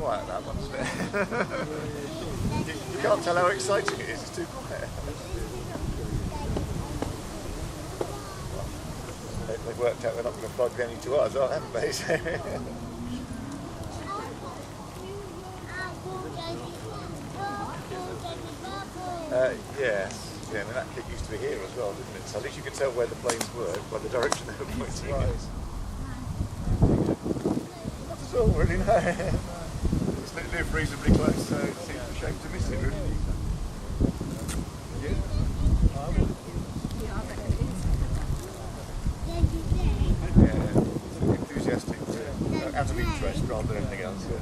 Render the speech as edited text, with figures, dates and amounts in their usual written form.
Quiet that one, isn't it? You can't tell how exciting it is, it's too quiet. They've worked out we're not going to plug any to us, haven't they? Yes. Yeah, I mean that kit used to be here as well, didn't it? So at least you could tell where the planes were by the direction they were pointing. Right. Not at all, really, no. It's live reasonably close, so it seems a shame to miss it, really. Yeah. Yeah, enthusiastic, out of interest rather than anything else. Yeah.